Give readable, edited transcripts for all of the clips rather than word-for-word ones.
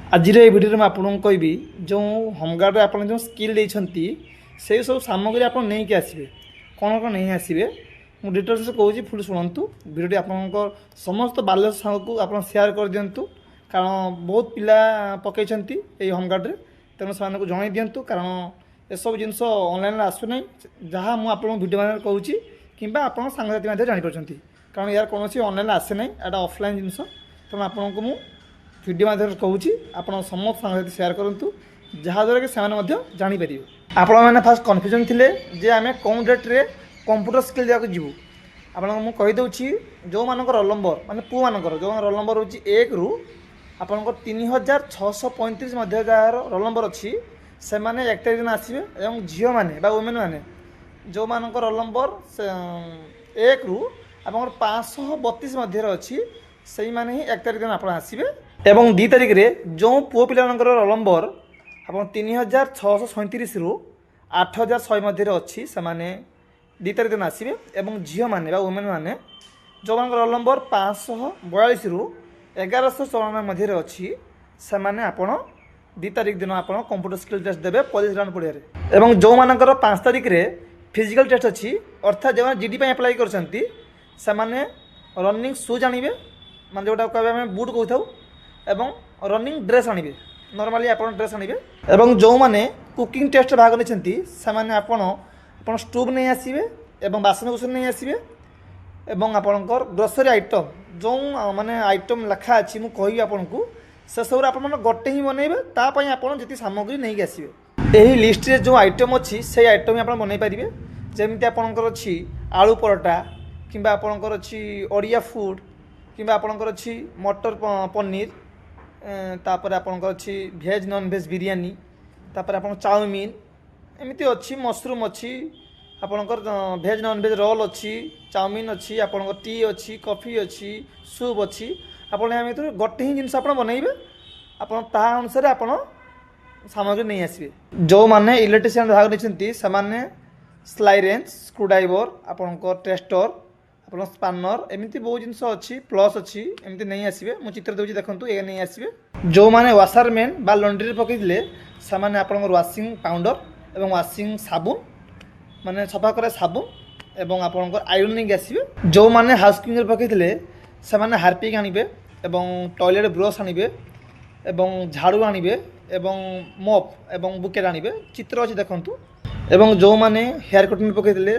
आज ये भिडियो में आपको कहबी जो होमगार्ड आप जो स्किल देती से सब सामग्री आप नहीं आसवे कौन कौन नहीं आसवे मुझे डिटेल्स कहूँ फुल शुणु भिडियो आप समस्त बाल्य सांग को आप सेयार कर दिंतु कारण बहुत पिला पकई होमगार्ड तेणु से जन दिंतु कारण ये सब जिन ऑनलाइन आसुना जहाँ मुझे भिडियो मान कहूँ कि आप सांगसाथी जापर कारण यार कौन ऑनलाइन आसे ना यहाँ ऑफलाइन जिनस तेणु आपको मुझे भिडियो माध्यम कहूँ आप समस्त सांगसाथी सेयार करूँ जहाँद्वारा कि से जापर आपण मैंने फास्ट कन्फ्यूजन थिले जे आम कौन डेट्रे कंप्यूटर स्किल जाक जीवु आपको मुझे कहीदे जो मान रोल नंबर माने पु मानकर जो रोल नंबर हूँ 1 रु आपंकर 3635 मध्य जार रोल नंबर अच्छी से मैंने 1 तारिख दिन आसवे और झील मैंने वुमेन मैंने जो मान रोल नंबर 1 रु आप 532 मध्य अच्छी से मैंने ही 1 तारिख दिन आप आसवे एवं 2 तारिख में जो पुओ पिला रोल नंबर आप 3637 रु 8100 मध्य अच्छी से मैंने 2 तारिख दिन आसवे और झील मैंने वुमेन मैंने जो मान रोल नंबर 542 रु 1194 मध्य अच्छी से मैंने आपण 2 तारिख दिन आप कंप्यूटर स्किल टेस्ट देवे पुलिस ग्राउंड पड़िया और जो मानकर 5 तारिख में फिजिकल टेस्ट अच्छी अर्थात जो जीडी अप्लाई कर रनिंग शूज आणवे माने जोटा कह बुट कहूँ रनिंग ड्रेस आणवे नॉर्मली आप ड्रेस आणवे और जो मैंने कुकिंग टेस्ट भाग नहीं आप स्टोव नहीं आसवे और बासन कुसन नहीं आसवे एवं आपणकर ग्रोसरी आइटम जो माने आइटम लिखा अच्छी मुझे कहि आपन को से सब आप गोटे ही बनइबे तापाई आपन जति सामग्री नहीं आसवे यही लिस्ट रे जो आइटम अच्छी से आइटम ही आप बनई पारिबे जेमिति आपणकर अच्छी आलू परोटा किंबा आपणकर अच्छी ओडिया फूड किंबा आपणकर अच्छी मटर पनीर तापर आपणकर अच्छी भेज नॉन भेज बिरयानी तापर आपन चाउमीन एमती अच्छी मशरूम अच्छी आपणकर भेज नॉन भेज रोल अच्छी चाउमीन अच्छी आपणकर टी अच्छी कॉफी अच्छी सूप अच्छी आपन या भितर गोटे ही जिनस आप बनइबे आपन ता अनुसार आपन सामग्री नहीं आसवे जो माने इलेक्ट्रिशियन भाग नहीं से माने स्लाइरेंज स्क्रूड्राइवर आपणकर टेस्टर आप स्पानर एमती बहुत जिनस अच्छी प्लस अच्छी एमती नहीं आसवे मुझे चित्र दूसरी देखूँ ये नहीं आसवे जो माने वाशरमैन बा लंड्री पकईले से माने आपणकर वाशिंग पाउडर एवं वाशिंग साबुन माने सफा करे साबुन एवं आपणकर आयरनिंग आसवे जो माने हाउसकीपिंग पकईले से माने हार्पिक आणवे एवं टॉयलेट ब्रश आणवे एवं झाड़ू आणवे एवं मॉप एवं बुकेट आणवे चित्र अच्छी देखंतु एवं जो माने हेयर कटिंग पकईले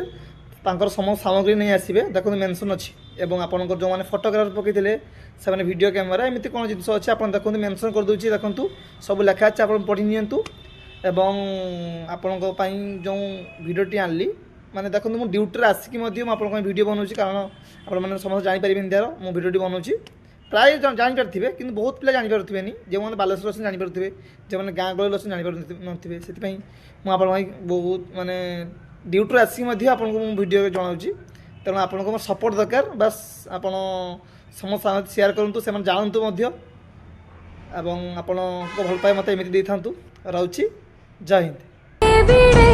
तांकर समस्त सामग्री नहीं आसवे देखो मेंशन अच्छी एवं आपंकर जो मैंने फोटोग्राफर पकईले से मैंने वीडियो कैमेरा एमती कौन जिन अच्छे आप देखो मेंशन कर दूसरी देखूँ सब लिखा अच्छे आप पढ़ी नियंतु एवं आपण जो भिडियोटी आनली माने देखो मुझे ड्यूटी आसिक वीडियो बनाऊँ कारण आप समस्त जापर तार मो भिडियोटी बनाऊँ प्राय जापर थे कि बहुत पिला जापारे जो मैंने बालेश्वर अच्छे जापारे जो मैंने गाँ गहली अच्छे जापारे से बहुत माने ड्यूटी आसिक आपको भिडियो जनाऊँ तेणु आपको सपोर्ट दरकार बस आप समस्त सेयार करूँ से जानतु एवं आपण भल पाए मत एमती था रोचे जय हिंद।